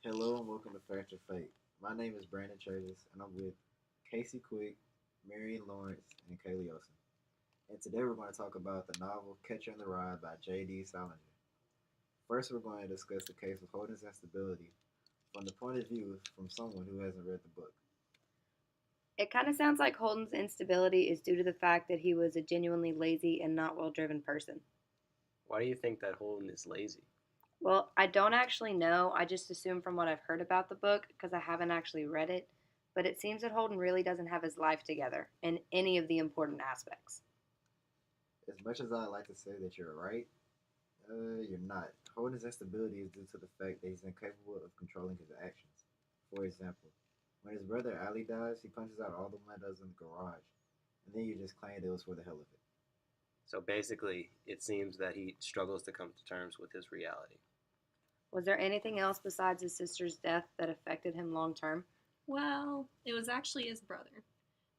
Hello and welcome to Factor Fate. My name is Brandon Travis and I'm with Casey Quick, Marion Lawrence, and Kaylee Olson. And today we're going to talk about the novel Catcher in the Rye by J.D. Salinger. First, we're going to discuss the case of Holden's instability from the point of view from someone who hasn't read the book. It kind of sounds like Holden's instability is due to the fact that he was a genuinely lazy and not well driven person. Why do you think that Holden is lazy? Well, I don't actually know. I just assume from what I've heard about the book because I haven't actually read it. But it seems that Holden really doesn't have his life together in any of the important aspects. As much as I like to say that you're right, you're not. Holden's instability is due to the fact that he's incapable of controlling his actions. For example, when his brother Ali dies, he punches out all the windows in the garage, and then you just claim it was for the hell of it. So basically, it seems that he struggles to come to terms with his reality. Was there anything else besides his sister's death that affected him long term? Well, it was actually his brother,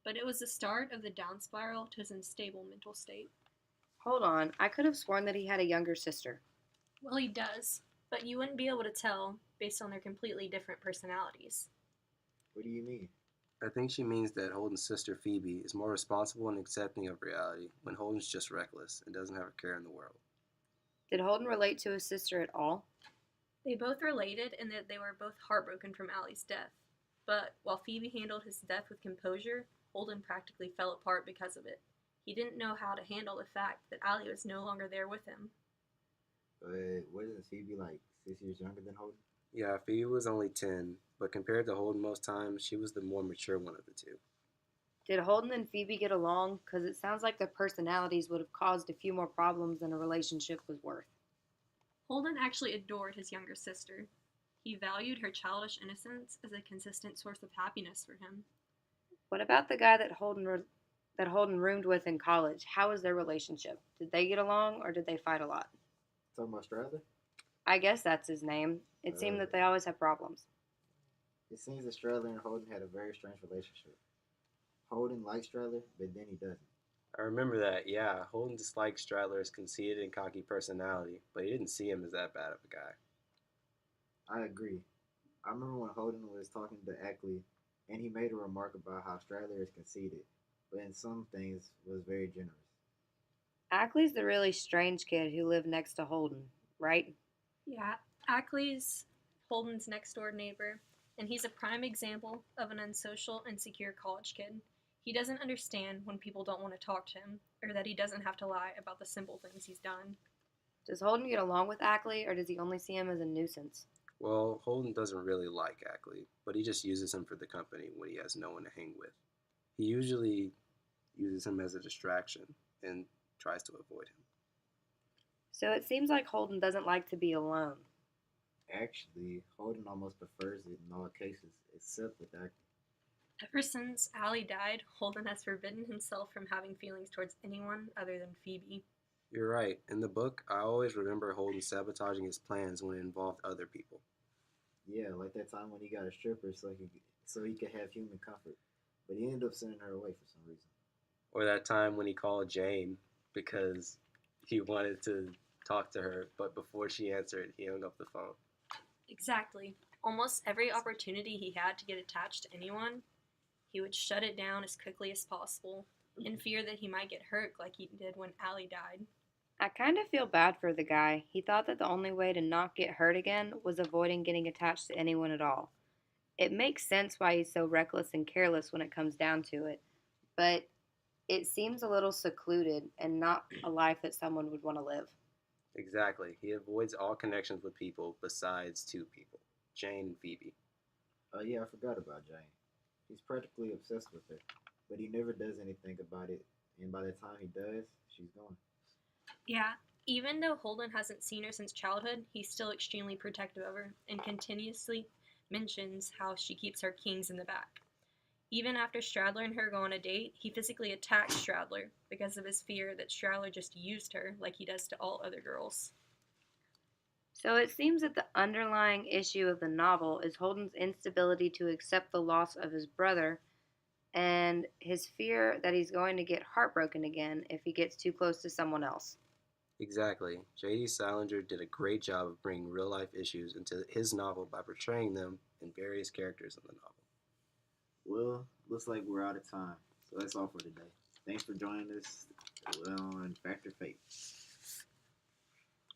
but it was the start of the down spiral to his unstable mental state. Hold on, I could have sworn that he had a younger sister. Well, he does, but you wouldn't be able to tell based on their completely different personalities. What do you mean? I think she means that Holden's sister Phoebe is more responsible and accepting of reality when Holden's just reckless and doesn't have a care in the world. Did Holden relate to his sister at all? They both related in that they were both heartbroken from Allie's death, but while Phoebe handled his death with composure, Holden practically fell apart because of it. He didn't know how to handle the fact that Allie was no longer there with him. But wasn't Phoebe like 6 years younger than Holden? Yeah, Phoebe was only 10, but compared to Holden most times, she was the more mature one of the two. Did Holden and Phoebe get along? Because it sounds like their personalities would have caused a few more problems than a relationship was worth. Holden actually adored his younger sister. He valued her childish innocence as a consistent source of happiness for him. What about the guy that Holden roomed with in college? How was their relationship? Did they get along or did they fight a lot? Talking about Stradler? I guess that's his name. It seemed Uh, that they always had problems. it seems that Stradler and Holden had a very strange relationship. Holden likes Stradler, but then he doesn't. I remember that, yeah, Holden disliked Stradler's conceited and cocky personality, but he didn't see him as that bad of a guy. I agree. I remember when Holden was talking to Ackley, and he made a remark about how Stradler is conceited, but in some things was very generous. Ackley's the really strange kid who lived next to Holden, right? Yeah, Ackley's Holden's next door neighbor, and he's a prime example of an unsocial, insecure college kid. He doesn't understand when people don't want to talk to him, or that he doesn't have to lie about the simple things he's done. Does Holden get along with Ackley or does he only see him as a nuisance? Well, Holden doesn't really like Ackley, but he just uses him for the company when he has no one to hang with. He usually uses him as a distraction and tries to avoid him. So it seems like Holden doesn't like to be alone. Actually, Holden almost prefers it in all cases, except with Ackley. Ever since Allie died, Holden has forbidden himself from having feelings towards anyone other than Phoebe. You're right. In the book, I always remember Holden sabotaging his plans when it involved other people. Yeah, like that time when he got a stripper so he could have human comfort, but he ended up sending her away for some reason. Or that time when he called Jane because he wanted to talk to her, but before she answered, he hung up the phone. Exactly. Almost every opportunity he had to get attached to anyone, he would shut it down as quickly as possible, in fear that he might get hurt like he did when Allie died. I kind of feel bad for the guy. He thought that the only way to not get hurt again was avoiding getting attached to anyone at all. It makes sense why he's so reckless and careless when it comes down to it, but it seems a little secluded and not a life that someone would want to live. Exactly. He avoids all connections with people besides two people, Jane and Phoebe. Oh yeah, I forgot about Jane. He's practically obsessed with her, but he never does anything about it, and by the time he does, she's gone. Yeah, even though Holden hasn't seen her since childhood, he's still extremely protective of her and continuously mentions how she keeps her kings in the back. Even after Stradler and her go on a date, he physically attacks Stradler because of his fear that Stradler just used her like he does to all other girls. So it seems that the underlying issue of the novel is Holden's instability to accept the loss of his brother and his fear that he's going to get heartbroken again if he gets too close to someone else. Exactly. J.D. Salinger did a great job of bringing real life issues into his novel by portraying them in various characters in the novel. Well, looks like we're out of time. So that's all for today. Thanks for joining us on Factor Faith.